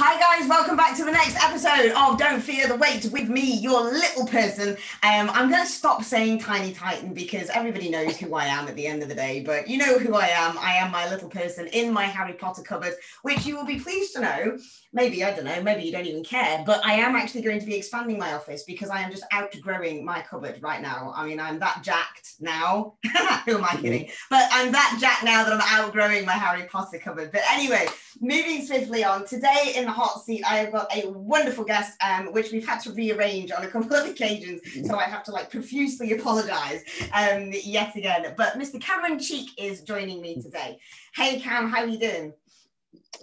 Hi guys, welcome back to the next episode of Don't Fear the Wait with me, your little person. I'm going to stop saying TinyTitan because everybody knows who I am at the end of the day, but you know who I am. I am my little person in my Harry Potter cupboard, which you will be pleased to know. Maybe, I don't know, maybe you don't even care, but I am actually going to be expanding my office because I am just outgrowing my cupboard right now. I mean, I'm that jacked now. Who am I kidding? But I'm that jacked now that I'm outgrowing my Harry Potter cupboard. But anyway, moving swiftly on, today in the hot seat, I have got a wonderful guest, which we've had to rearrange on a couple of occasions, so I have to profusely apologize yet again. But Mr. Cameron Cheek is joining me today. Hey Cam, how are you doing?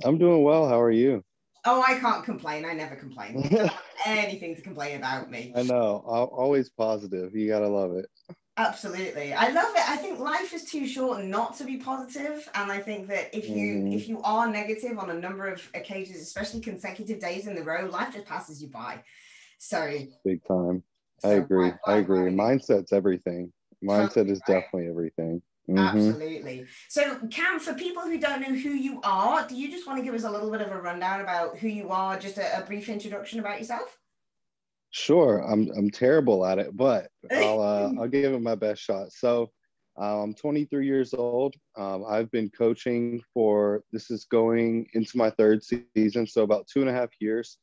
I'm doing well. How are you? Oh, I can't complain. I never complain. I don't have anything to complain about me. I know. Always positive. You gotta love it. Absolutely. I love it. I think life is too short not to be positive. And I think that if you are negative on a number of occasions, especially consecutive days in a row, life just passes you by. So big time. I agree. Mindset's everything. Mindset is definitely everything. Absolutely. So Cam, for people who don't know who you are, do you just want to give us a little bit of a rundown about who you are, just a brief introduction about yourself? Sure. I'm terrible at it, but I'll give it my best shot. So I'm 23 years old. I've been coaching this is going into my third season, so about 2.5 years.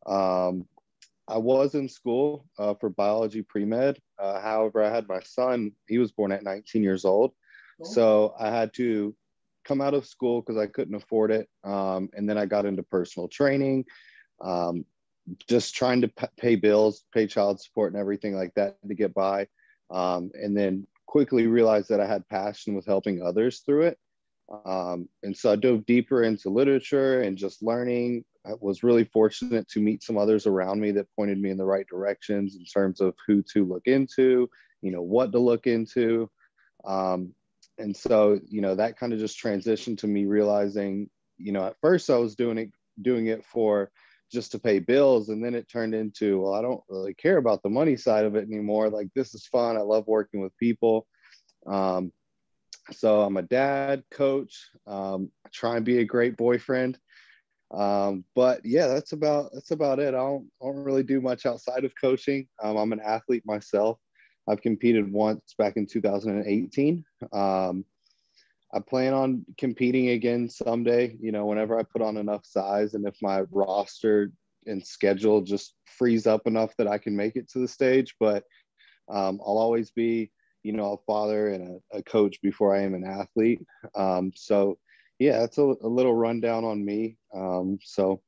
I was in school for biology pre-med. However, I had my son. He was born at 19 years old. Cool. So I had to come out of school because I couldn't afford it. And then I got into personal training, just trying to pay bills, pay child support and everything like that to get by. And then quickly realized that I had passion with helping others through it. And so I dove deeper into literature and just learning. I was really fortunate to meet some others around me that pointed me in the right directions in terms of who to look into, what to look into. And so, that kind of just transitioned to me realizing, at first I was doing it for just to pay bills. And then it turned into, well, I don't really care about the money side of it anymore. Like, this is fun. I love working with people. So I'm a dad, coach, I try and be a great boyfriend. But yeah, that's about it. I don't really do much outside of coaching. I'm an athlete myself. I've competed once back in 2018. I plan on competing again someday, whenever I put on enough size and if my roster and schedule just frees up enough that I can make it to the stage. But I'll always be, a father and a coach before I am an athlete. So yeah, that's a little rundown on me. So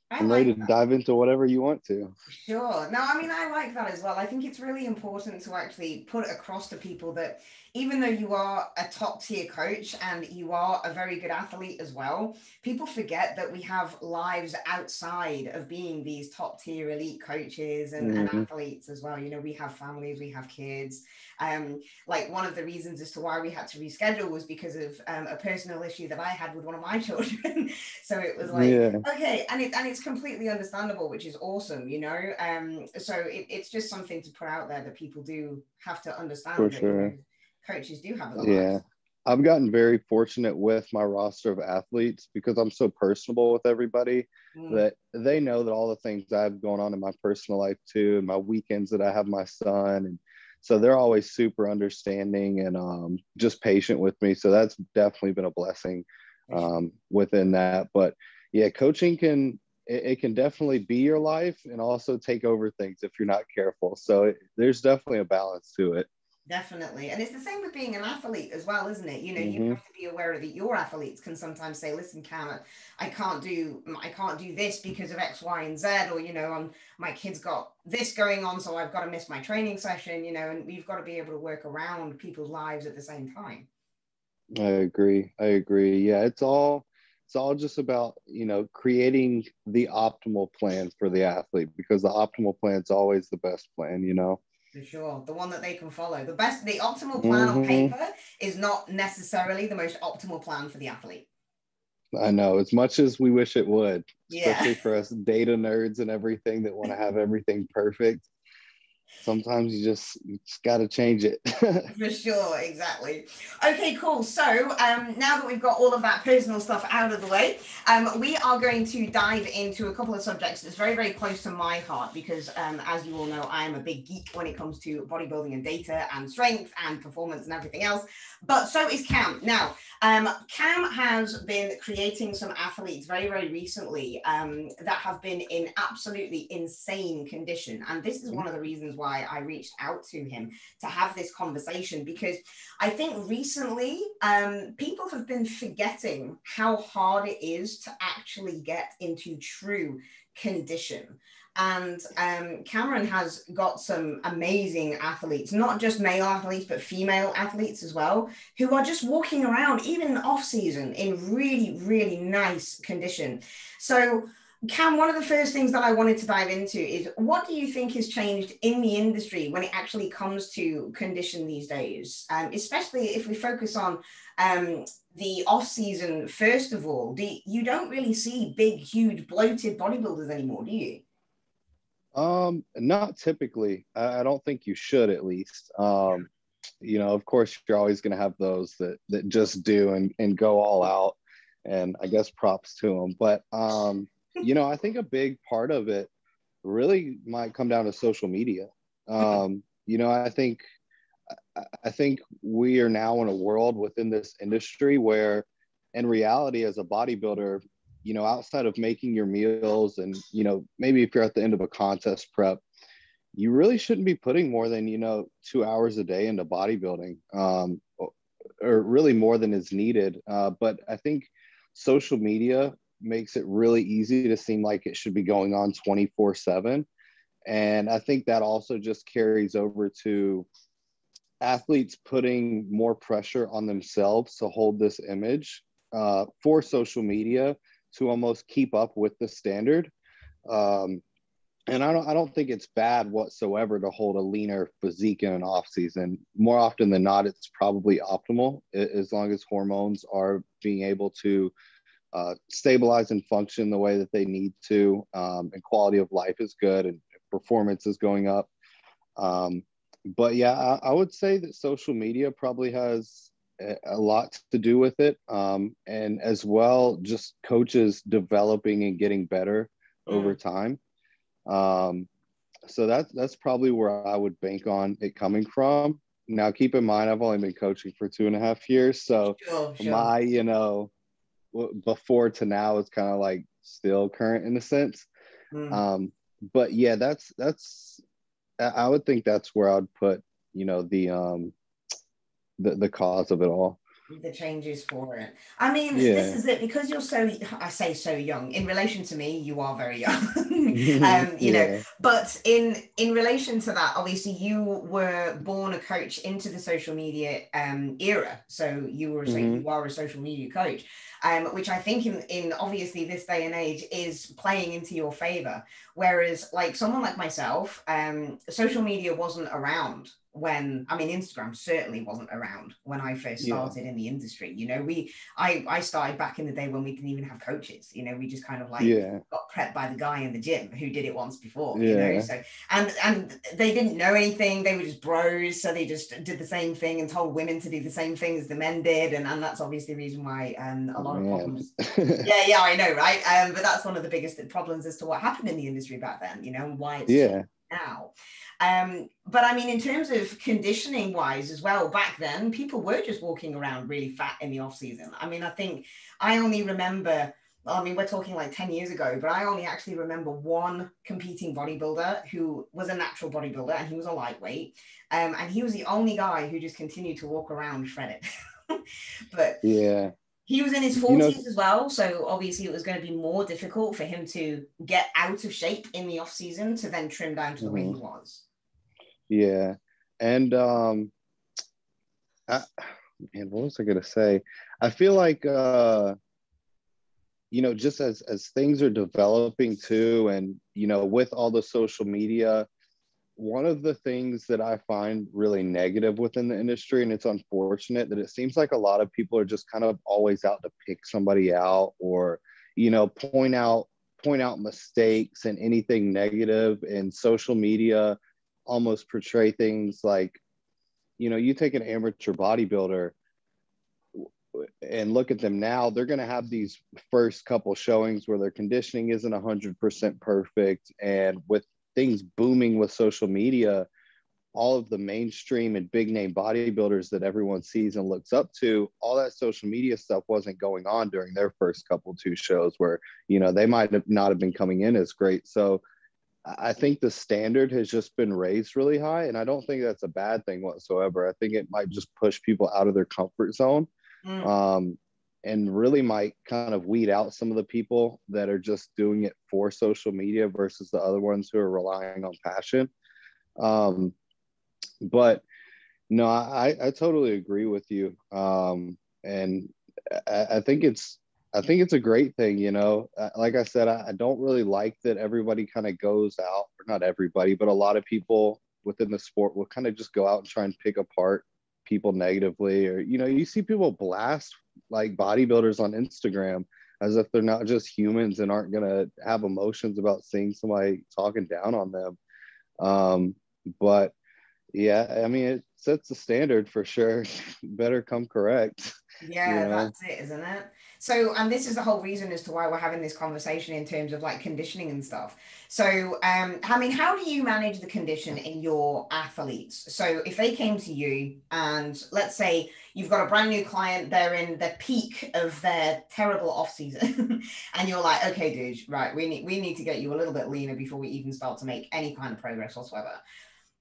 I'm ready to dive into whatever you want to. Sure. No, I mean, I like that as well. I think it's really important to actually put it across to people that even though you are a top tier coach and you are a very good athlete as well, people forget that we have lives outside of being these top tier elite coaches and athletes as well. We have families, we have kids. One of the reasons as to why we had to reschedule was because of a personal issue that I had with one of my children. So it was okay, and it's completely understandable, which is awesome, so it's just something to put out there that people do have to understand. For sure. Coaches do have a life. I've gotten very fortunate with my roster of athletes because I'm so personable with everybody that they know that all the things I have going on in my personal life too, and my weekends that I have my son. And so they're always super understanding and just patient with me. So that's definitely been a blessing within that. But yeah, coaching can definitely be your life and also take over things if you're not careful. So there's definitely a balance to it. Definitely. And it's the same with being an athlete as well, isn't it? You have to be aware that your athletes can sometimes say, listen, Cam, I can't do this because of X, Y, and Z, or, my kid's got this going on, so I've got to miss my training session, and we've got to be able to work around people's lives at the same time. I agree. Yeah, it's all just about, creating the optimal plan for the athlete, because the optimal plan is always the best plan, For sure. The one that they can follow. The optimal plan on paper is not necessarily the most optimal plan for the athlete. I know, as much as we wish it would, especially for us data nerds and everything that want to have everything perfect. sometimes you just got to change it. For sure, exactly. Okay, cool. So now that we've got all of that personal stuff out of the way, we are going to dive into a couple of subjects that's very, very close to my heart because, as you all know, I am a big geek when it comes to bodybuilding and data and strength and performance and everything else. But so is Cam. Now, Cam has been creating some athletes very, very recently that have been in absolutely insane condition. And this is one of the reasons why I reached out to him to have this conversation, because I think recently people have been forgetting how hard it is to actually get into true condition. And Cameron has got some amazing athletes, not just male athletes, but female athletes as well, who are just walking around, even off season, in really, really nice condition. So Cam, one of the first things that I wanted to dive into is, what do you think has changed in the industry when it actually comes to condition these days? Especially if we focus on the off season, first of all, you don't really see big, huge, bloated bodybuilders anymore, do you? Not typically. I don't think you should, at least. Of course, you're always going to have those that just do and go all out, and I guess props to them. But I think a big part of it really might come down to social media. I think we are now in a world within this industry where, in reality, as a bodybuilder, outside of making your meals and, maybe if you're at the end of a contest prep, you really shouldn't be putting more than, 2 hours a day into bodybuilding, or really more than is needed. But I think social media makes it really easy to seem like it should be going on 24/7. And I think that also just carries over to athletes putting more pressure on themselves to hold this image for social media, to almost keep up with the standard. And I don't think it's bad whatsoever to hold a leaner physique in an off season. More often than not, it's probably optimal, as long as hormones are being able to stabilize and function the way that they need to, and quality of life is good and performance is going up. But yeah, I would say that social media probably has a lot to do with it, and as well, just coaches developing and getting better over time. So that's probably where I would bank on it coming from. Now, keep in mind, I've only been coaching for 2.5 years, so Sure. my before to now is kind of like still current in a sense. But yeah, that's I would think that's where I'd put the cause of it all. The changes for it. I mean, this is it, because you're so, I say so young. In relation to me, you are very young. But in relation to that, obviously you were born a coach into the social media era. So you are a social media coach, which I think in obviously this day and age is playing into your favor. Whereas like someone like myself, social media wasn't around when, I mean, Instagram certainly wasn't around when I first started in the industry. I started back in the day when we didn't even have coaches. We just kind of got prepped by the guy in the gym who did it once before, so and they didn't know anything. They were just bros, so they just did the same thing and told women to do the same thing as the men did, and that's obviously the reason why a lot of problems. Yeah, I know, right? But that's one of the biggest problems as to what happened in the industry back then, and why it's now. But I mean, in terms of conditioning wise as well, back then people were just walking around really fat in the off season. I mean, I think I only remember, I mean, we're talking like 10 years ago, but I only actually remember one competing bodybuilder who was a natural bodybuilder, and he was a lightweight. And he was the only guy who just continued to walk around shredded. But he was in his 40s as well, so obviously it was going to be more difficult for him to get out of shape in the off season to then trim down to the way he was. Yeah. And man, what was I gonna say? I feel like just as things are developing too, and with all the social media, one of the things that I find really negative within the industry, and it's unfortunate, that it seems like a lot of people are just kind of always out to pick somebody out, or point out mistakes and anything negative in social media. almost portray things like, you take an amateur bodybuilder and look at them now, they're going to have these first couple showings where their conditioning isn't 100% perfect. And with things booming with social media, all of the mainstream and big name bodybuilders that everyone sees and looks up to, all that social media stuff wasn't going on during their first couple two shows where, they might have not have been coming in as great. So I think the standard has just been raised really high. And I don't think that's a bad thing whatsoever. I think it might just push people out of their comfort zone. And really might kind of weed out some of the people that are just doing it for social media versus the other ones who are relying on passion. But no, I totally agree with you. And I think it's a great thing, like I said, I don't really like that everybody kind of goes out, or not everybody, but a lot of people within the sport will kind of just go out and try and pick apart people negatively, or, you see people blast like bodybuilders on Instagram as if they're not just humans and aren't going to have emotions about seeing somebody talking down on them. But yeah, I mean, it sets the standard for sure. Better come correct. Yeah, that's it, isn't it? So, and this is the whole reason as to why we're having this conversation in terms of like conditioning and stuff. So, I mean, how do you manage the condition in your athletes? So, if they came to you and let's say you've got a brand new client, they're in the peak of their terrible off season, and you're like, okay, dude, right, we need to get you a little bit leaner before we even start to make any kind of progress whatsoever.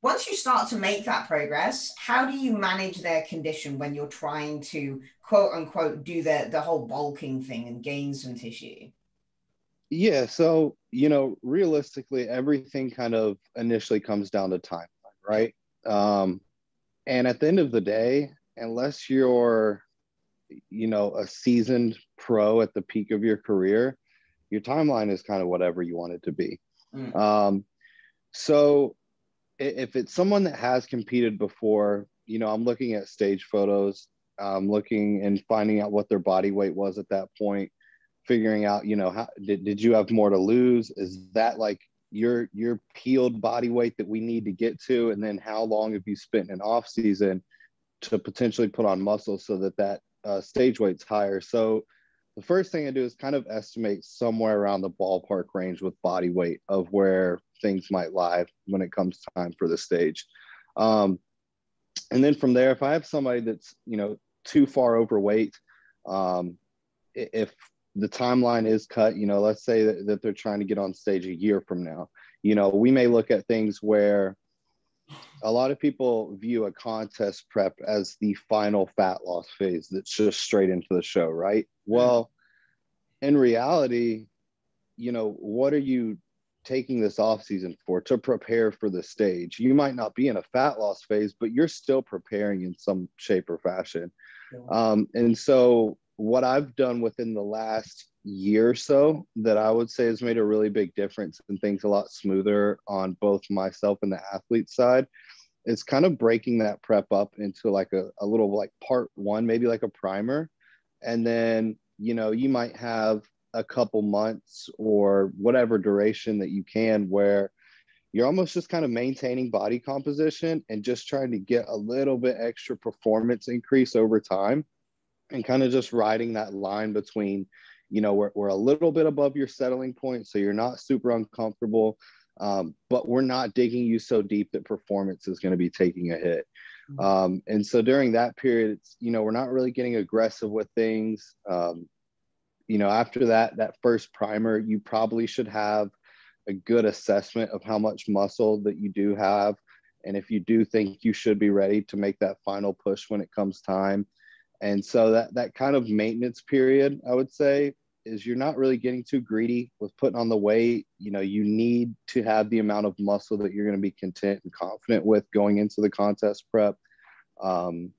Once you start to make that progress, how do you manage their condition when you're trying to quote unquote do the whole bulking thing and gain some tissue? Yeah, so realistically, everything kind of initially comes down to timeline, right? And at the end of the day, unless you're a seasoned pro at the peak of your career, your timeline is kind of whatever you want it to be. So if it's someone that has competed before, I'm looking at stage photos, I'm looking and finding out what their body weight was at that point, figuring out, how did you have more to lose? Is that like your peeled body weight that we need to get to? And then how long have you spent in off season to potentially put on muscle so that stage weight's higher? So the first thing I do is kind of estimate somewhere around the ballpark range with body weight of where things might lie when it comes time for the stage. And then from there, if I have somebody that's, too far overweight, if the timeline is cut, let's say that they're trying to get on stage a year from now, we may look at things where a lot of people view a contest prep as the final fat loss phase that's just straight into the show, right? Well, in reality, what are you taking this off season for? To prepare for the stage. You might not be in a fat loss phase, but you're still preparing in some shape or fashion. And so what I've done within the last year or so that I would say has made a really big difference and things a lot smoother on both myself and the athlete side, is kind of breaking that prep up into like a little like part one, maybe like a primer. And then, you might have a couple months or whatever duration that you can where you're almost just kind of maintaining body composition and just trying to get a little bit extra performance increase over time, and kind of just riding that line between, we're a little bit above your settling point, so you're not super uncomfortable, but we're not digging you so deep that performance is going to be taking a hit. And so during that period, it's, we're not really getting aggressive with things. After that first primer, you probably should have a good assessment of how much muscle that you do have. And if you do think you should be ready to make that final push when it comes time. And so that kind of maintenance period, I would say, is you're not really getting too greedy with putting on the weight. You need to have the amount of muscle that you're going to be content and confident with going into the contest prep. And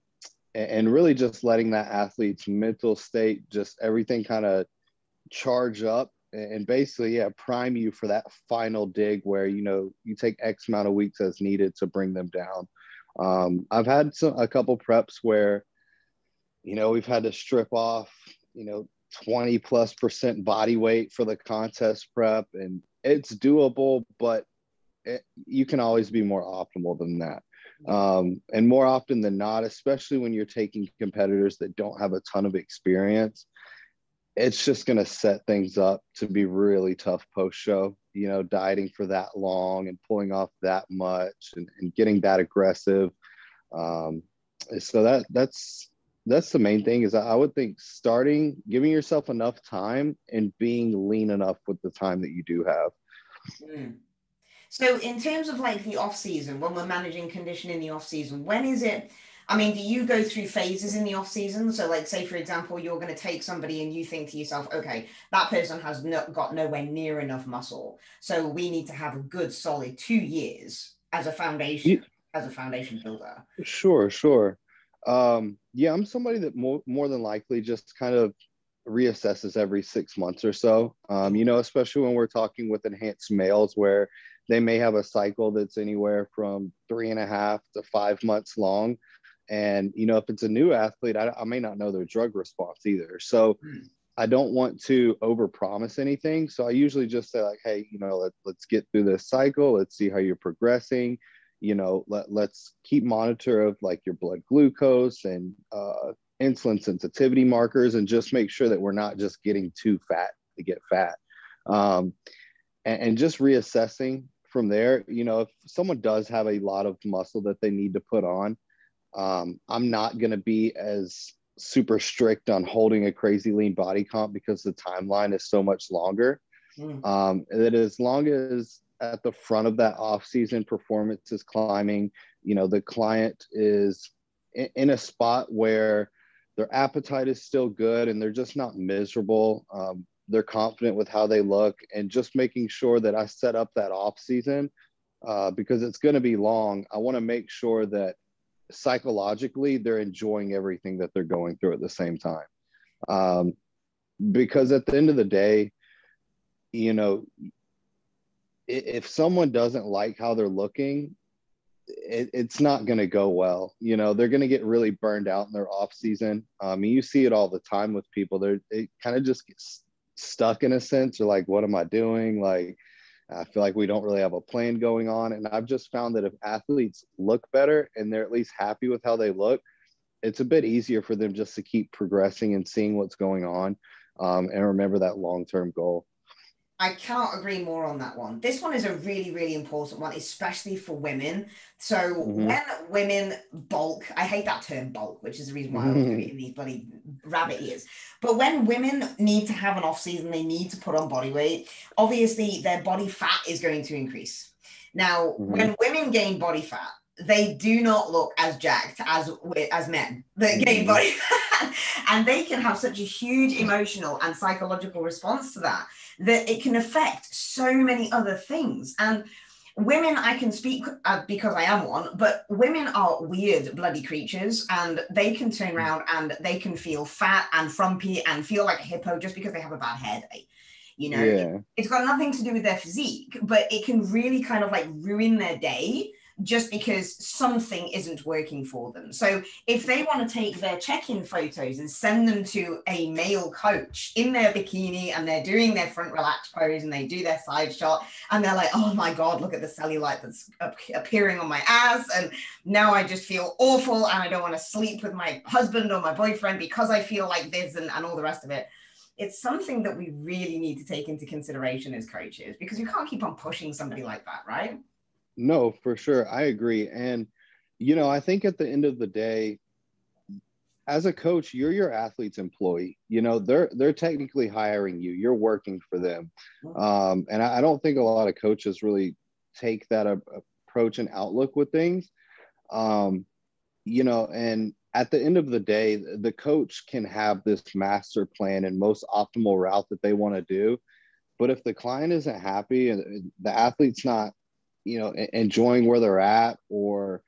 really just letting that athlete's mental state, just everything kind of charge up and basically, prime you for that final dig where, you take X amount of weeks as needed to bring them down. I've had a couple preps where, we've had to strip off, 20+% body weight for the contest prep, and it's doable, but you can always be more optimal than that. And more often than not, especially when you're taking competitors that don't have a ton of experience, it's just going to set things up to be really tough post-show, you know, dieting for that long and pulling off that much and getting that aggressive. So that's the main thing is I would think giving yourself enough time and being lean enough with the time that you do have. So in terms of like the off season, when we're managing condition in the off season, when is it? I mean, do you go through phases in the off season? So like, say for example, you're going to take somebody and you think to yourself, okay, that person has got nowhere near enough muscle. So we need to have a good solid 2 years as a foundation, as a foundation builder. Sure. Yeah, I'm somebody that more than likely just kind of reassesses every 6 months or so. You know, especially when we're talking with enhanced males where they may have a cycle that's anywhere from 3.5 to 5 months long. And, you know, if it's a new athlete, I may not know their drug response either. So I don't want to overpromise anything. So I usually just say like, hey, you know, let's get through this cycle. Let's see how you're progressing. You know, let's keep monitor of like your blood glucose and insulin sensitivity markers, and just make sure that we're not just getting too fat to get fat. And just reassessing from there. You know, if someone does have a lot of muscle that they need to put on, I'm not going to be as super strict on holding a crazy lean body comp because the timeline is so much longer. That as long as at the front of that off-season performance is climbing, you know, the client is in a spot where their appetite is still good and they're just not miserable. They're confident with how they look, and just making sure that I set up that off-season because it's going to be long. I want to make sure that psychologically they're enjoying everything that they're going through at the same time. Because at the end of the day, you know, if someone doesn't like how they're looking, it's not going to go well. You know, they're going to get really burned out in their off season. You see it all the time with people. They kind of just get stuck in a sense. They're like, what am I doing? Like, I feel like we don't really have a plan going on. And I've just found that if athletes look better and they're at least happy with how they look, it's a bit easier for them just to keep progressing and seeing what's going on, and remember that long-term goal. I cannot agree more on that one. This one is a really, really important one, especially for women. So when women bulk, I hate that term bulk, which is the reason why I was creating these bloody rabbit ears. But when women need to have an off season, they need to put on body weight. Obviously, their body fat is going to increase. Now, when women gain body fat, they do not look as jacked as men that gain body fat. And they can have such a huge emotional and psychological response to that it can affect so many other things. And women, I can speak because I am one, but women are weird bloody creatures, and they can turn around and they can feel fat and frumpy and feel like a hippo just because they have a bad hair day. You know, it's got nothing to do with their physique, but it can really kind of like ruin their day just because something isn't working for them. So if they want to take their check-in photos and send them to a male coach in their bikini and they're doing their front relaxed pose and they do their side shot and they're like, oh my God, look at the cellulite that's appearing on my ass. And now I just feel awful and I don't want to sleep with my husband or my boyfriend because I feel like this and all the rest of it. It's something that we really need to take into consideration as coaches, because you can't keep on pushing somebody like that, right? No, for sure. I agree. And, you know, I think at the end of the day, as a coach, you're your athlete's employee. You know, they're technically hiring you. You're working for them. And I don't think a lot of coaches really take that approach and outlook with things. You know, and at the end of the day, the coach can have this master plan and most optimal route that they want to do. But if the client isn't happy and the athlete's not, you know, enjoying where they're at, or,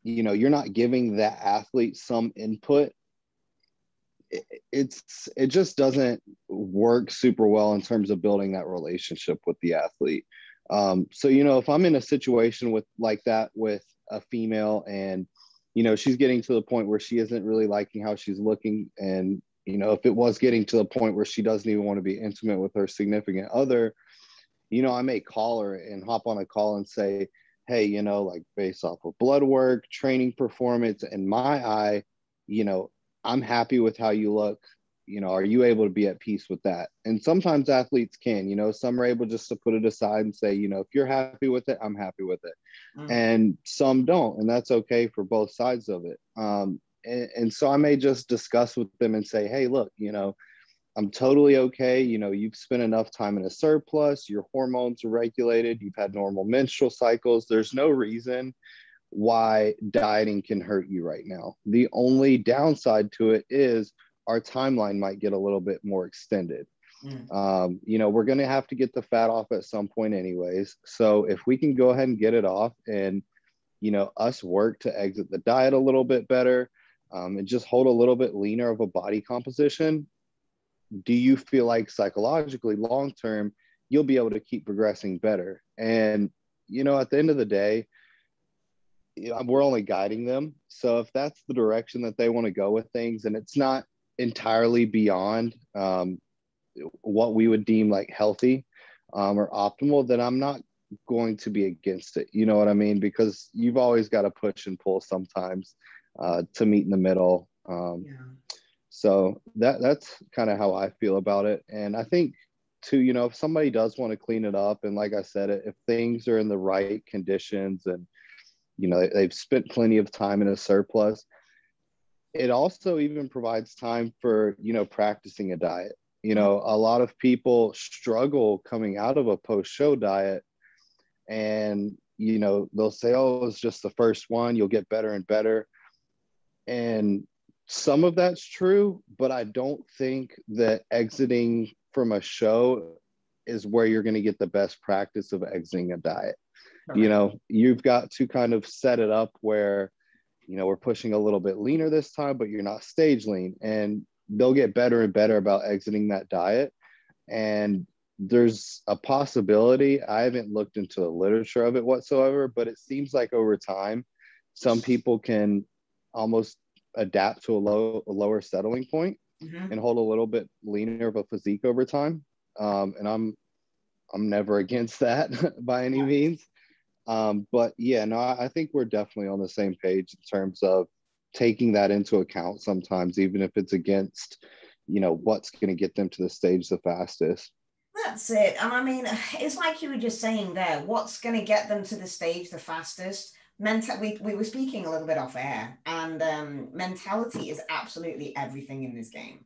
you know, you're not giving that athlete some input, it just doesn't work super well in terms of building that relationship with the athlete. So, you know, if I'm in a situation like that with a female and, you know, she's getting to the point where she isn't really liking how she's looking, and, you know, if it was getting to the point where she doesn't even want to be intimate with her significant other, I may call her and hop on a call and say, hey, like based off of blood work, training performance, and my eye, you know, I'm happy with how you look. Are you able to be at peace with that? And sometimes athletes can, some are able just to put it aside and say, if you're happy with it, I'm happy with it. And some don't, and that's okay for both sides of it. And so I may just discuss with them and say, hey, look, I'm totally okay. You've spent enough time in a surplus, your hormones are regulated, you've had normal menstrual cycles. There's no reason why dieting can hurt you right now. The only downside to it is our timeline might get a little bit more extended. We're going to have to get the fat off at some point anyways. So if we can go ahead and get it off and, us work to exit the diet a little bit better, and just hold a little bit leaner of a body composition, do you feel like psychologically long-term, you'll be able to keep progressing better? And, at the end of the day, we're only guiding them. So if that's the direction that they want to go with things, and it's not entirely beyond what we would deem like healthy or optimal, then I'm not going to be against it. You know what I mean? Because you've always got to push and pull sometimes to meet in the middle. So that's kind of how I feel about it. And I think too, if somebody does want to clean it up, and like I said, if things are in the right conditions and, they've spent plenty of time in a surplus, it also even provides time for, practicing a diet. A lot of people struggle coming out of a post-show diet, and, they'll say, oh, it's just the first one, you'll get better and better. And some of that's true, but I don't think that exiting from a show is where you're going to get the best practice of exiting a diet. Okay. You've got to kind of set it up where, we're pushing a little bit leaner this time, but you're not stage lean, and they'll get better and better about exiting that diet. And there's a possibility, I haven't looked into the literature of it whatsoever, but it seems like over time, some people can almost adapt to a lower settling point and hold a little bit leaner of a physique over time. And I'm never against that by any means. But yeah, no, I think we're definitely on the same page in terms of taking that into account sometimes, even if it's against, what's going to get them to the stage the fastest. That's it. And I mean, it's like you were just saying there, what's going to get them to the stage the fastest? We were speaking a little bit off air, and mentality is absolutely everything in this game.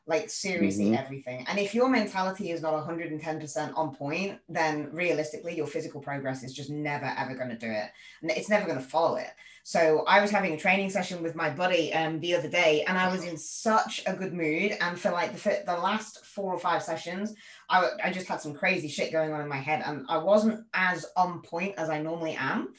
Like seriously everything. And if your mentality is not 110% on point, then realistically your physical progress is just never ever going to do it, and it's never going to follow it. So I was having a training session with my buddy the other day, and I was in such a good mood, and for like the last 4 or 5 sessions I just had some crazy shit going on in my head, and I wasn't as on point as I normally am.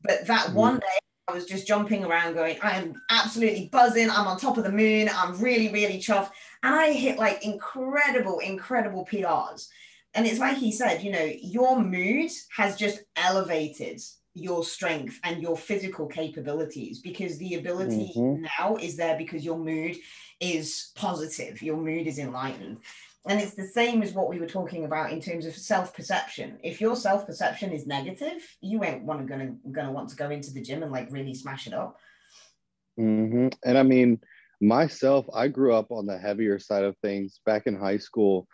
But that one day I was just jumping around going, I am absolutely buzzing, I'm on top of the moon, I'm really, really chuffed. And I hit like incredible PRs. And it's like he said, your mood has just elevated your strength and your physical capabilities, because the ability now is there because your mood is positive, your mood is enlightened. And it's the same as what we were talking about in terms of self-perception. If your self-perception is negative, you ain't gonna want to go into the gym and like really smash it up. And I mean, myself, I grew up on the heavier side of things. Back in high school,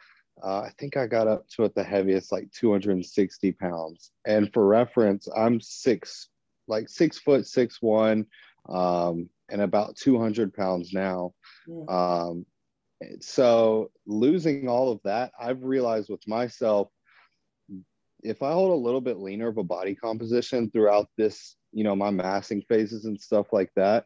I think I got up to at the heaviest like 260 pounds. And for reference, I'm 6'6", 6'1", and about 200 pounds now. So losing all of that, I've realized with myself, if I hold a little bit leaner of a body composition throughout this, my massing phases and stuff like that,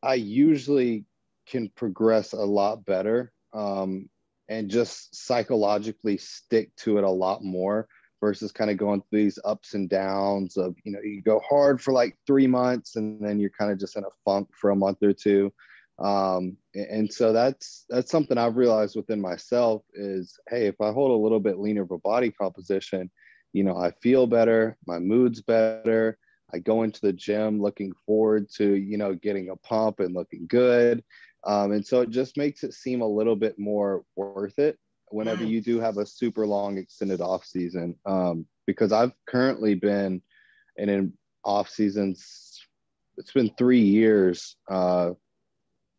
I usually can progress a lot better, and just psychologically stick to it a lot more versus kind of going through these ups and downs of, you go hard for like 3 months and then you're kind of just in a funk for a month or two. And so that's something I've realized within myself is, hey, if I hold a little bit leaner of a body composition, I feel better, my mood's better. I go into the gym looking forward to, getting a pump and looking good. And so it just makes it seem a little bit more worth it whenever you do have a super long extended off season, because I've currently been in an off seasons. It's been 3 years, 3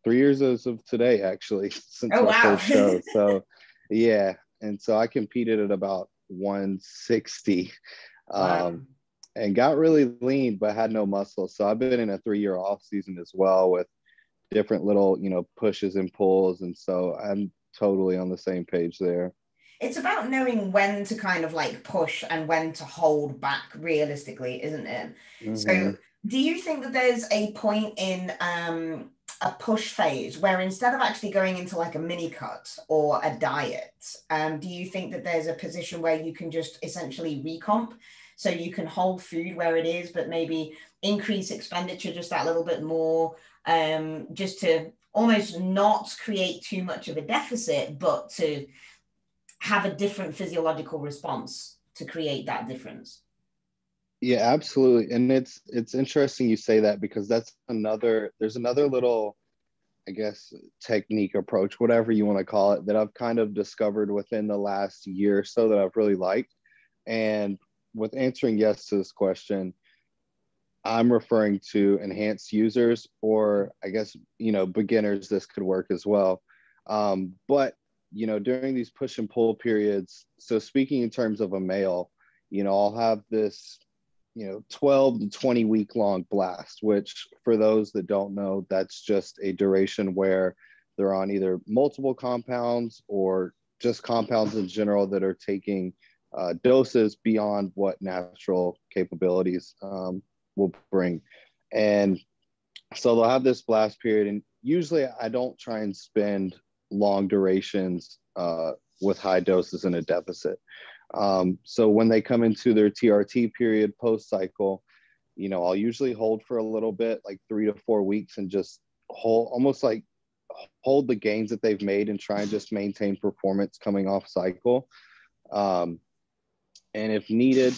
years as of today, actually, since my first show. So yeah. And so I competed at about 160, and got really lean, but had no muscle. So I've been in a 3-year off season as well, with different little, pushes and pulls. And so I'm totally on the same page there. It's about knowing when to kind of like push and when to hold back realistically, isn't it? Mm-hmm. So do you think that there's a point in a push phase where instead of actually going into like a mini cut or a diet, do you think that there's a position where you can just essentially recomp? So you can hold food where it is, but maybe increase expenditure just that little bit more, just to almost not create too much of a deficit, but to have a different physiological response to create that difference. Yeah, absolutely. And it's interesting you say that, because there's another little, I guess, technique, approach, whatever you want to call it, that I've kind of discovered within the last year or so that I've really liked. And with answering yes to this question, I'm referring to enhanced users, or I guess, beginners, this could work as well. But, during these push and pull periods, so speaking in terms of a male, I'll have this, 12 to 20 week long blast, which for those that don't know, that's just a duration where they're on either multiple compounds or just compounds in general that are taking doses beyond what natural capabilities will bring. And so they'll have this blast period, and usually I don't try and spend long durations with high doses in a deficit. So when they come into their TRT period post cycle, I'll usually hold for a little bit, like 3 to 4 weeks, and just hold the gains that they've made and try and just maintain performance coming off cycle. And if needed,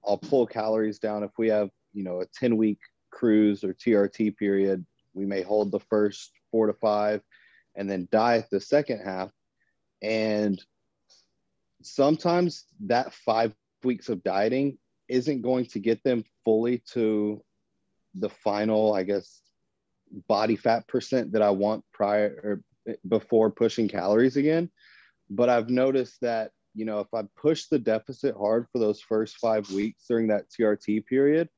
I'll pull calories down. If we have, a 10-week cruise or TRT period, we may hold the first 4 to 5 and then diet the second half. And sometimes that 5 weeks of dieting isn't going to get them fully to the final, I guess, body fat percent that I want prior or before pushing calories again. But I've noticed that, if I push the deficit hard for those first 5 weeks during that TRT period,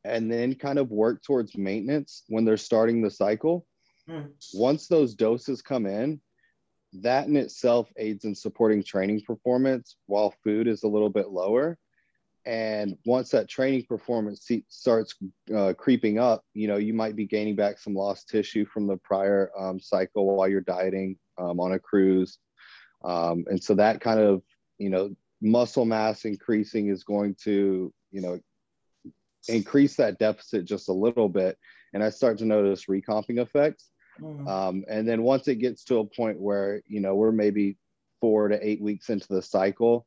and then kind of work towards maintenance when they're starting the cycle, once those doses come in, that in itself aids in supporting training performance while food is a little bit lower. And once that training performance starts creeping up, you might be gaining back some lost tissue from the prior cycle while you're dieting on a cruise. And so that kind of, muscle mass increasing is going to, increase that deficit just a little bit. And I start to notice recomping effects. And then once it gets to a point where, we're maybe 4 to 8 weeks into the cycle,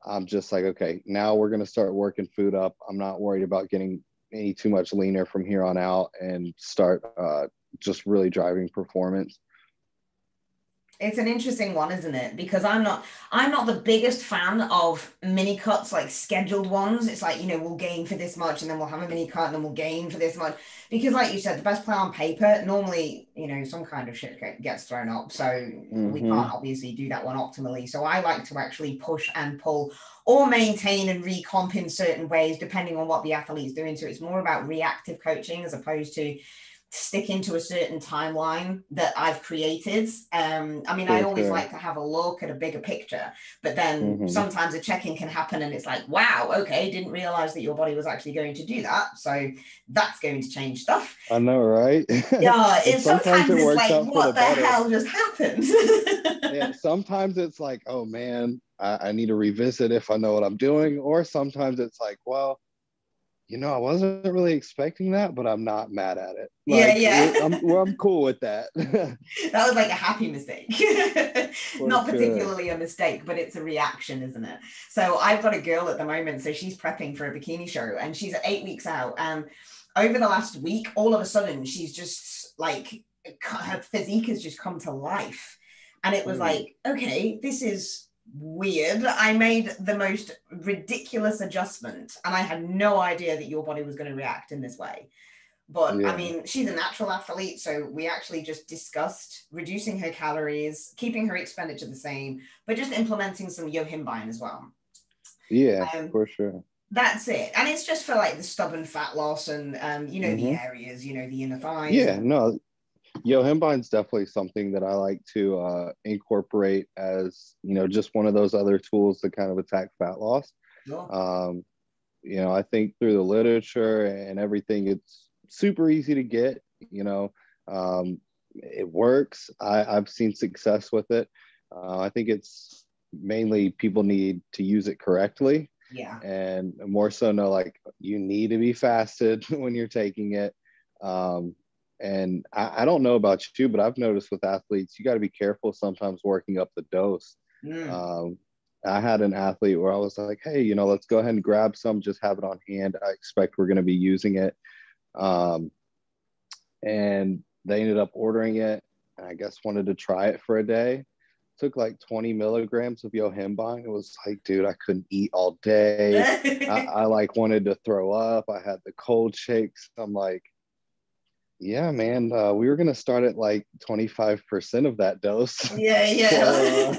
I'm just like, okay, now we're going to start working food up. I'm not worried about getting any too much leaner from here on out, and start just really driving performance. It's an interesting one, isn't it? Because I'm not the biggest fan of mini cuts, like scheduled ones. It's like, we'll gain for this much, and then we'll have a mini cut, and then we'll gain for this much. Because like you said, the best plan on paper, normally, some kind of shit gets thrown up. So we can't obviously do that one optimally. So I like to actually push and pull, or maintain and recomp in certain ways, depending on what the athlete's doing. So it's more about reactive coaching as opposed to sticking to a certain timeline that I've created. I always like to have a look at a bigger picture, but then sometimes a check-in can happen and it's like, wow, okay, didn't realize that your body was actually going to do that. So that's going to change stuff. I know, right? Yeah, sometimes it's like, what the hell just happened? Yeah, sometimes it's like, oh man, I need to revisit if I know what I'm doing. Or sometimes it's like, well, I wasn't really expecting that, but I'm not mad at it. I'm cool with that. That was like a happy mistake. Not particularly a mistake, but it's a reaction, isn't it? So I've got a girl at the moment, so she's prepping for a bikini show, and she's 8 weeks out. And over the last week, all of a sudden, she's just like, her physique has just come to life. And it was like, okay, this is weird. I made the most ridiculous adjustment and I had no idea that your body was going to react in this way. But I mean, she's a natural athlete, so we actually just discussed reducing her calories, keeping her expenditure the same, but just implementing some yohimbine as well. Yeah, for sure. That's it. And it's just for like the stubborn fat loss and, the areas, the inner thighs. Yeah, no, yohimbine's definitely something that I like to incorporate as, just one of those other tools to kind of attack fat loss. Sure. I think through the literature and everything, it's super easy to get. It works. I've seen success with it. I think it's mainly people need to use it correctly. Yeah. And more so know, like, you need to be fasted when you're taking it. And I don't know about you, but I've noticed with athletes, you got to be careful sometimes working up the dose. I had an athlete where I was like, hey, let's go ahead and grab some, just have it on hand. I expect we're going to be using it. And they ended up ordering it, and I guess wanted to try it for a day. Took like 20 milligrams of yohimbine. It was like, dude, I couldn't eat all day. I like wanted to throw up. I had the cold shakes. I'm like, yeah, man, we were going to start at like 25% of that dose. Yeah.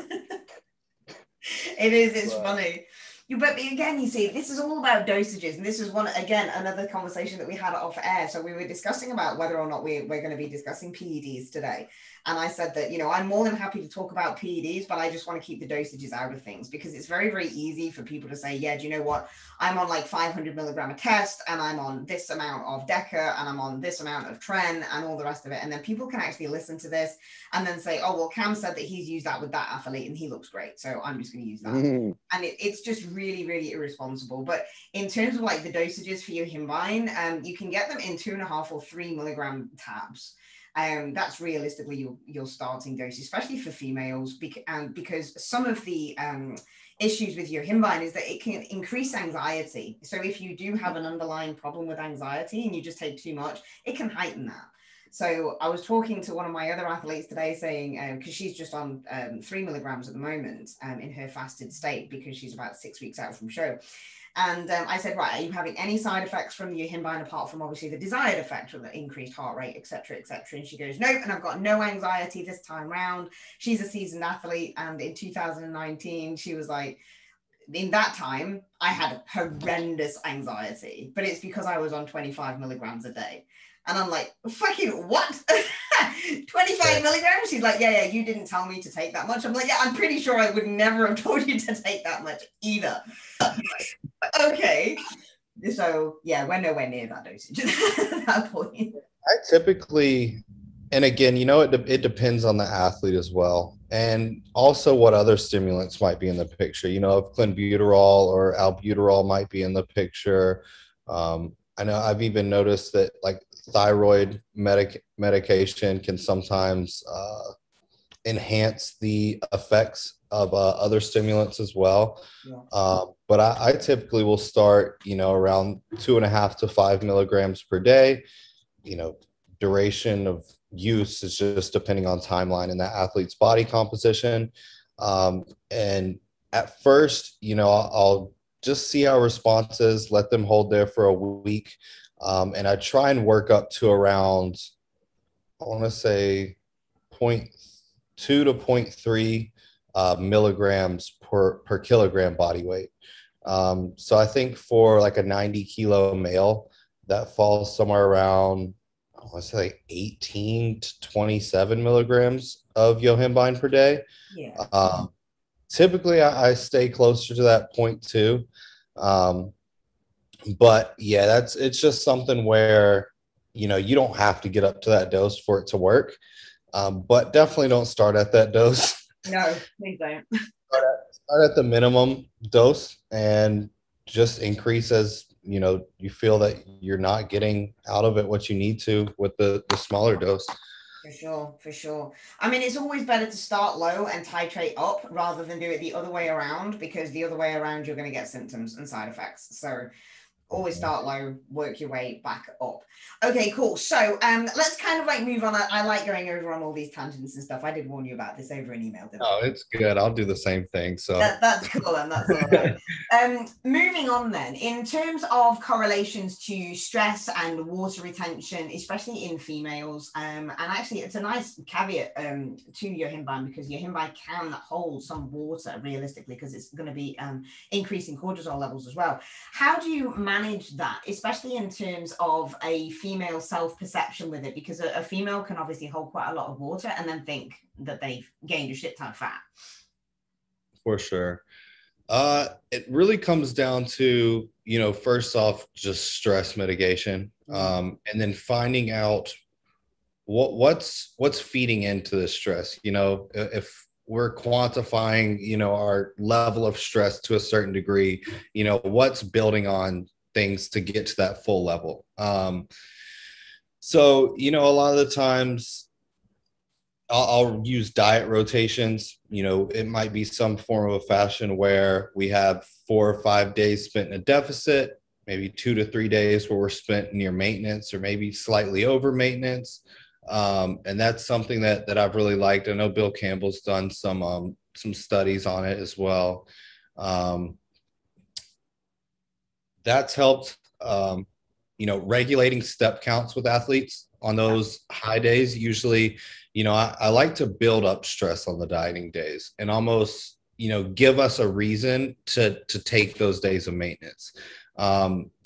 It is. It's funny. But again, you see, this is all about dosages. And this is another conversation that we had off air. So we were discussing about whether or not we're going to be discussing PEDs today. And I said that, I'm more than happy to talk about PEDs, but I just want to keep the dosages out of things because it's very, very easy for people to say, yeah, do you know what? I'm on like 500 milligram a test and I'm on this amount of Deca and I'm on this amount of Tren and all the rest of it. And then people can actually listen to this and then say, oh, well, Cam said that he's used that with that athlete and he looks great. So I'm just going to use that. And it's just really, really irresponsible. But in terms of like the dosages for yohimbine, you can get them in 2.5 or 3 milligram tabs. That's realistically your starting dose, especially for females, because some of the issues with yohimbine is that it can increase anxiety. So if you do have an underlying problem with anxiety and you just take too much, it can heighten that. So I was talking to one of my other athletes today saying, because she's just on 3 milligrams at the moment in her fasted state because she's about 6 weeks out from show. And I said, right, are you having any side effects from the yohimbine apart from obviously the desired effect of the increased heart rate, et cetera, et cetera? And she goes, nope, and I've got no anxiety this time round. She's a seasoned athlete. And in 2019, she was like, in that time, I had horrendous anxiety, but it's because I was on 25 milligrams a day. And I'm like, fucking what? 25 milligrams? She's like, yeah, you didn't tell me to take that much. I'm like, yeah, I'm pretty sure I would never have told you to take that much either. Okay. So, yeah, we're nowhere near that dosage at that point. I typically, and again, it depends on the athlete as well. And also what other stimulants might be in the picture. If clenbuterol or albuterol might be in the picture. I know I've even noticed that like thyroid medication can sometimes enhance the effects of other stimulants as well. Yeah. But I typically will start, around 2.5 to 5 milligrams per day. Duration of use is just depending on timeline and that athlete's body composition. And at first, I'll just see how response is, let them hold there for a week. And I try and work up to around, I want to say 0.2 to 0.3 milligrams per kilogram body weight. So I think for like a 90 kilo male, that falls somewhere around, I want to say like 18 to 27 milligrams of yohimbine per day. Yeah. Typically I stay closer to that 0.2. But yeah, it's just something where, you don't have to get up to that dose for it to work. But definitely don't start at that dose. No, please don't. Start at the minimum dose and just increase as, you feel that you're not getting out of it what you need to with the smaller dose. For sure. I mean, it's always better to start low and titrate up rather than do it the other way around, because the other way around, you're going to get symptoms and side effects. So Always start low, work your way back up. Okay, cool. So let's kind of like move on. I like going over on all these tangents and stuff. I did warn you about this over an email, didn't I? Oh, it's good. I'll do the same thing. So That's cool, and that's all right. Moving on then, in terms of correlations to stress and water retention, especially in females, and actually it's a nice caveat to your himban, because your himban can hold some water realistically, because it's going to be increasing cortisol levels as well. How do you manage that, especially in terms of a female self-perception with it? Because a female can obviously hold quite a lot of water and then think that they've gained a shit ton of fat. For sure. It really comes down to, first off, just stress mitigation, and then finding out what's feeding into the stress. If we're quantifying, our level of stress to a certain degree, what's building on things to get to that full level. So, a lot of the times I'll use diet rotations. It might be some form of a fashion where we have 4 or 5 days spent in a deficit, maybe 2 to 3 days where we're spent near maintenance or maybe slightly over maintenance. And that's something that I've really liked. I know Bill Campbell's done some studies on it as well. That's helped, regulating step counts with athletes on those high days. Usually, I like to build up stress on the dieting days and almost, give us a reason to take those days of maintenance.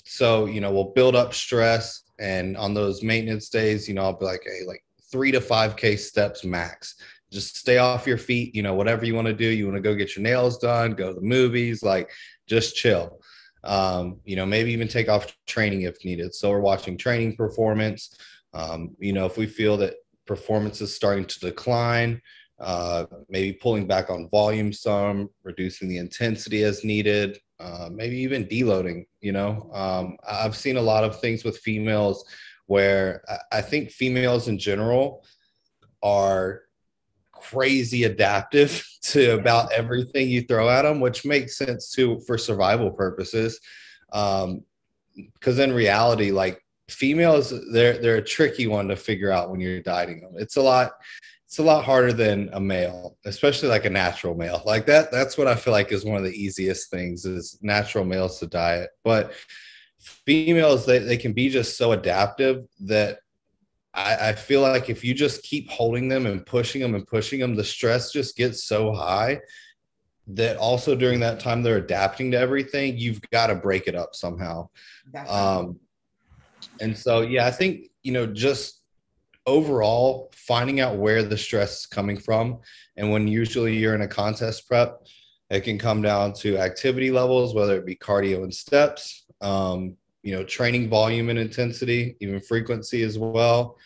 So, we'll build up stress, and on those maintenance days, I'll be like, hey, like 3 to 5K steps max. Just stay off your feet, whatever you want to do. You want to go get your nails done, go to the movies, like just chill. Maybe even take off training if needed. So we're watching training performance. If we feel that performance is starting to decline, maybe pulling back on volume some, reducing the intensity as needed, maybe even deloading. I've seen a lot of things with females where I think females in general are crazy adaptive to about everything you throw at them, which makes sense too for survival purposes. Because in reality, like females, they're a tricky one to figure out when you're dieting them. It's a lot harder than a male, especially like a natural male. Like that's what I feel like is one of the easiest things is natural males to diet. But females, they can be just so adaptive that I feel like if you just keep holding them and pushing them, the stress just gets so high that also during that time they're adapting to everything. You've got to break it up somehow. And so, yeah, I think, just overall finding out where the stress is coming from. And when usually you're in a contest prep, it can come down to activity levels, whether it be cardio and steps, training volume and intensity, even frequency as well.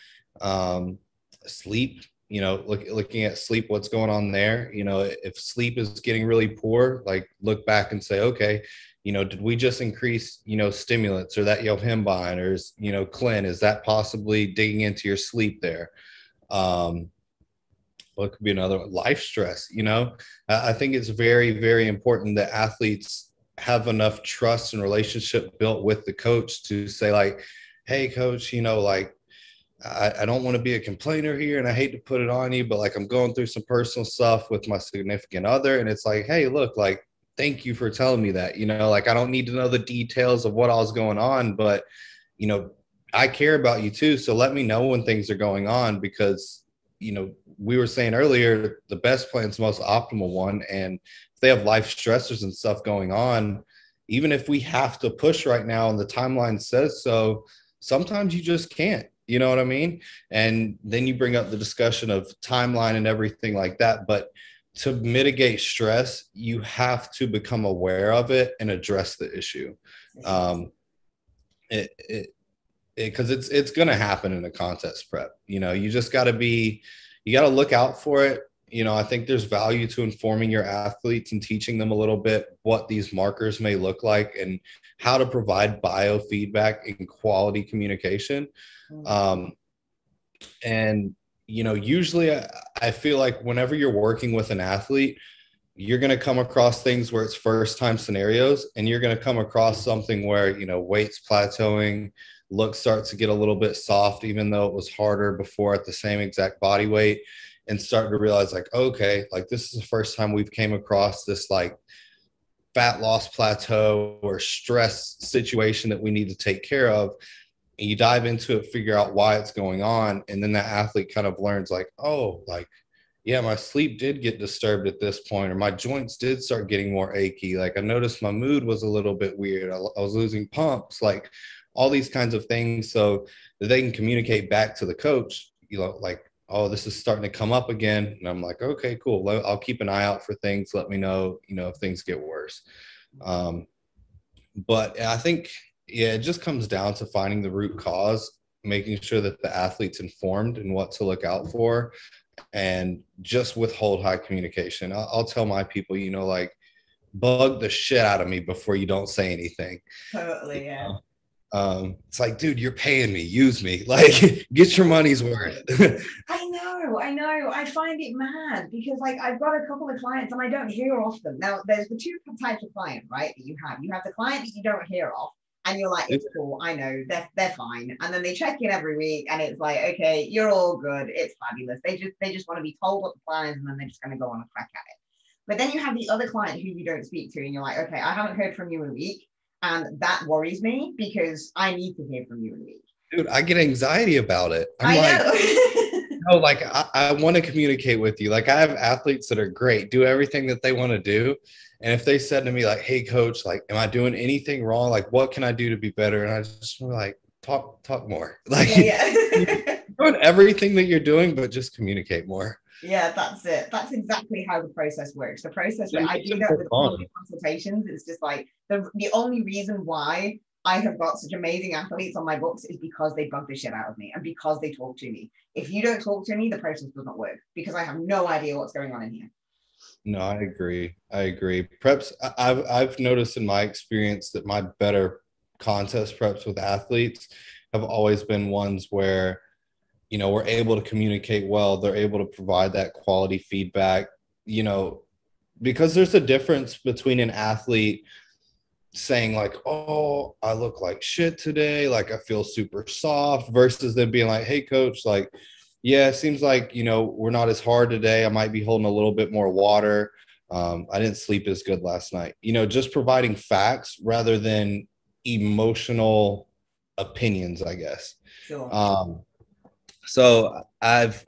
Sleep, looking at sleep, what's going on there. If sleep is getting really poor, like look back and say, okay, did we just increase, stimulants or that yohimbine or is, Clin, is that possibly digging into your sleep there? What could be another life stress? I think it's very, very important that athletes have enough trust and relationship built with the coach to say like, hey coach, I don't want to be a complainer here and I hate to put it on you, but like I'm going through some personal stuff with my significant other. And it's like, hey, look, like, thank you for telling me that, I don't need to know the details of what all's going on, but, I care about you too. So let me know when things are going on because, we were saying earlier, the best plan is the most optimal one. And if they have life stressors and stuff going on, even if we have to push right now and the timeline says so, sometimes you just can't. You know what I mean? And then you bring up the discussion of timeline and everything like that. But to mitigate stress, you have to become aware of it and address the issue. Because it's going to happen in a contest prep. You just got to look out for it. I think there's value to informing your athletes and teaching them a little bit what these markers may look like and how to provide biofeedback and quality communication. And, usually I feel like whenever you're working with an athlete, you're going to come across things where it's first time scenarios, and you're going to come across something where, you know, weight's plateauing, look starts to get a little bit soft, even though it was harder before at the same exact body weight, and start to realize like, okay, like this is the first time we've came across this like fat loss plateau or stress situation that we need to take care of. And you dive into it, figure out why it's going on. And then that athlete kind of learns like, oh, like, yeah, my sleep did get disturbed at this point, or my joints did start getting more achy. Like I noticed my mood was a little bit weird. I was losing pumps, like all these kinds of things, so that they can communicate back to the coach, you know, like, oh, this is starting to come up again. And I'm like, okay, cool. I'll keep an eye out for things. Let me know, you know, if things get worse. But I think, yeah, it just comes down to finding the root cause, making sure that the athlete's informed and what to look out for, and just withhold high communication. I'll tell my people, you know, like bug the shit out of me before you don't say anything. Totally, yeah. It's like, dude, you're paying me, use me, like get your money's worth. I know. I find it mad because like I've got a couple of clients and I don't hear off them. Now there's the two types of client, right? That you have the client that you don't hear off, and you're like, it's cool, I know, they're fine. And then they check in every week and it's like, okay, you're all good, it's fabulous. They just want to be told what the plan is, and then they're just going to go on a crack at it. But then you have the other client who you don't speak to, and you're like, okay, I haven't heard from you in a week. And that worries me because I need to hear from you in a week. Dude, I get anxiety about it. I know. No, like I want to communicate with you. Like I have athletes that are great, do everything that they want to do. And if they said to me like, hey coach, like, am I doing anything wrong? Like, what can I do to be better? And I just like, talk more. Like doing everything that you're doing, but just communicate more. Yeah, that's it. That's exactly how the process works. The process where I do that with all the consultations, it's just like the only reason why I have got such amazing athletes on my books is because they bug the shit out of me and because they talk to me. If you don't talk to me, the process does not work because I have no idea what's going on in here. No, I agree. Preps, I've noticed in my experience that my better contest preps with athletes have always been ones where, you know, we're able to communicate well. They're able to provide that quality feedback, you know, because there's a difference between an athlete saying like, oh, I look like shit today, like I feel super soft, versus them being like, hey coach, like, yeah, it seems like, you know, we're not as hard today. I might be holding a little bit more water. I didn't sleep as good last night. You know, just providing facts rather than emotional opinions, I guess. Sure. So I've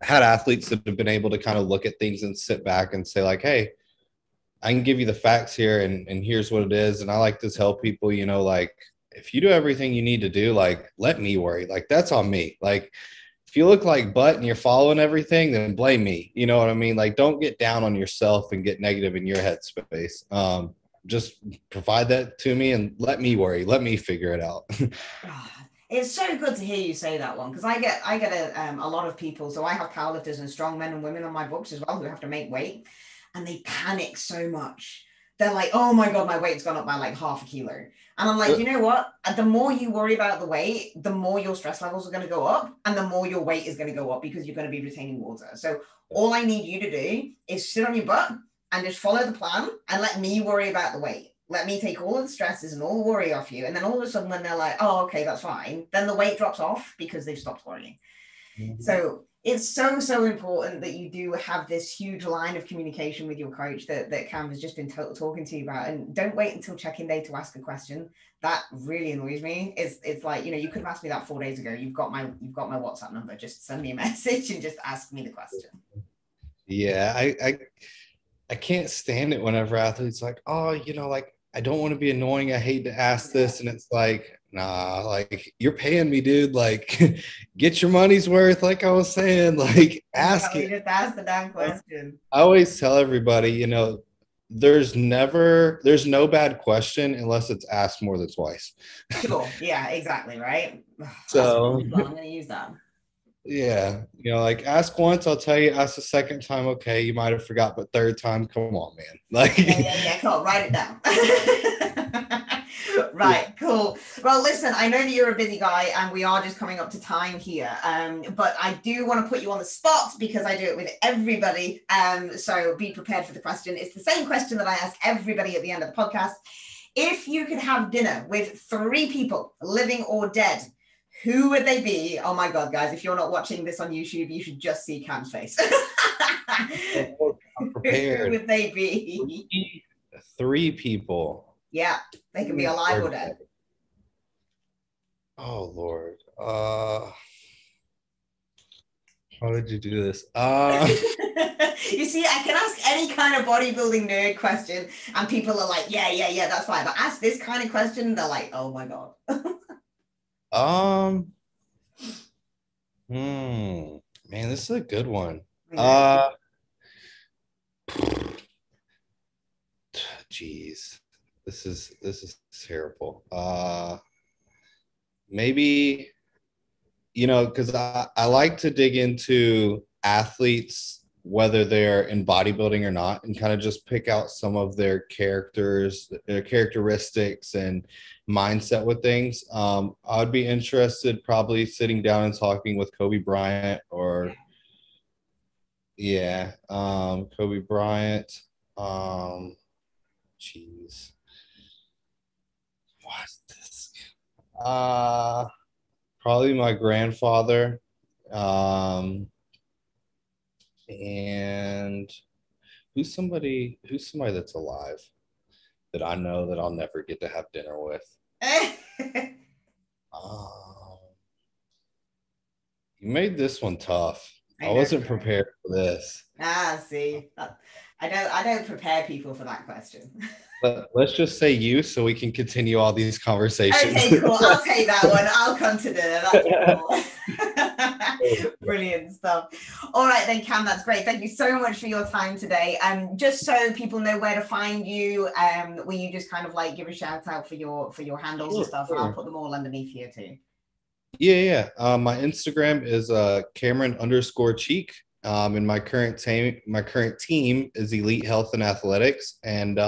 had athletes that have been able to kind of look at things and sit back and say like, hey, I can give you the facts here, and here's what it is. And I like to tell people, you know, like if you do everything you need to do, like let me worry. Like that's on me. Like if you look like butt and you're following everything, then blame me. You know what I mean? Like don't get down on yourself and get negative in your headspace. Just provide that to me and let me worry. Let me figure it out. It's so good to hear you say that one because I get a lot of people. So I have powerlifters and strong men and women on my books as well who have to make weight, and they panic so much. They're like, oh my God, my weight's gone up by like half a kilo. And I'm like, you know what? The more you worry about the weight, the more your stress levels are going to go up and the more your weight is going to go up because you're going to be retaining water. So all I need you to do is sit on your butt and just follow the plan and let me worry about the weight. Let me take all of the stresses and all the worry off you. And then all of a sudden when they're like, oh, okay, that's fine. Then the weight drops off because they've stopped worrying. Mm-hmm. So it's so important that you do have this huge line of communication with your coach that Cam has just been talking to you about. And don't wait until check-in day to ask a question. That really annoys me. It's like, you know, you could have asked me that 4 days ago. You've got my WhatsApp number. Just send me a message and just ask me the question. Yeah, I can't stand it whenever athletes like, oh, you know, like I don't want to be annoying. I hate to ask this. And it's like, nah, like you're paying me, dude. Like get your money's worth. Like I was saying, like ask it. Just ask the damn question. I always tell everybody, you know, there's no bad question unless it's asked more than twice. Sure. Yeah, exactly. Right. So I'm going to use that. Yeah, you know, like ask once, I'll tell you. Ask the second time, okay, you might have forgot, but third time, come on, man. Like, Yeah. Cool. Write it down. Right, cool. Well, listen, I know that you're a busy guy and we are just coming up to time here. But I do want to put you on the spot because I do it with everybody. So be prepared for the question. It's the same question that I ask everybody at the end of the podcast. If you could have dinner with 3 people, living or dead, who would they be? Oh my God, guys, if you're not watching this on YouTube, you should just see Cam's face. I'm prepared. Who would they be? 3 people. Yeah, they can be alive or dead. Oh Lord. How did you do this? You see, I can ask any kind of bodybuilding nerd question and people are like, yeah, that's fine. But ask this kind of question, they're like, oh my God. Man, this is a good one. Geez, this is terrible. Maybe, you know, because I like to dig into athletes, whether they're in bodybuilding or not, and kind of just pick out some of their characters, their characteristics and mindset with things. I would be interested probably sitting down and talking with Kobe Bryant or Kobe Bryant. Jeez. What's this? Probably my grandfather. And who's somebody that's alive that I know that I'll never get to have dinner with? You made this one tough. I wasn't prepared for this. See, I don't prepare people for that question. But let's just say you, so we can continue all these conversations. Okay, cool. I'll take that one. I'll come to dinner. That's cool. Brilliant stuff. All right then, Cam, that's great. Thank you so much for your time today. Just so people know where to find you, will you just kind of like give a shout out for your handles and stuff? Sure. And I'll put them all underneath here too. Yeah. My Instagram is Cameron_Cheek. And my current team is Elite Health and Athletics, and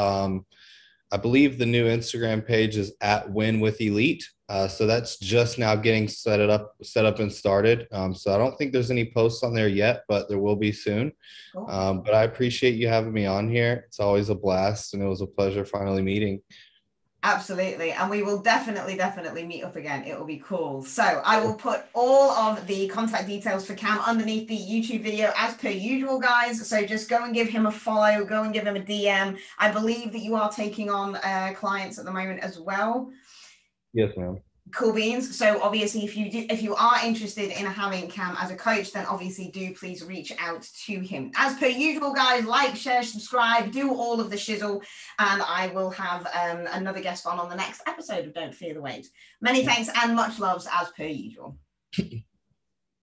I believe the new Instagram page is @WinWithElite. So that's just now getting set up and started. So I don't think there's any posts on there yet, but there will be soon. Cool. But I appreciate you having me on here. It's always a blast, and it was a pleasure finally meeting. Absolutely. And we will definitely meet up again. It will be cool. So I will put all of the contact details for Cam underneath the YouTube video as per usual, guys. So just go and give him a follow, go and give him a DM. I believe that you are taking on clients at the moment as well. Yes, ma'am. Cool beans. So obviously if you are interested in having Cam as a coach, then obviously do please reach out to him. As per usual, guys, like, share, subscribe, do all of the shizzle, and I will have another guest on the next episode of Don't Fear the Wait. Many thanks and much loves as per usual.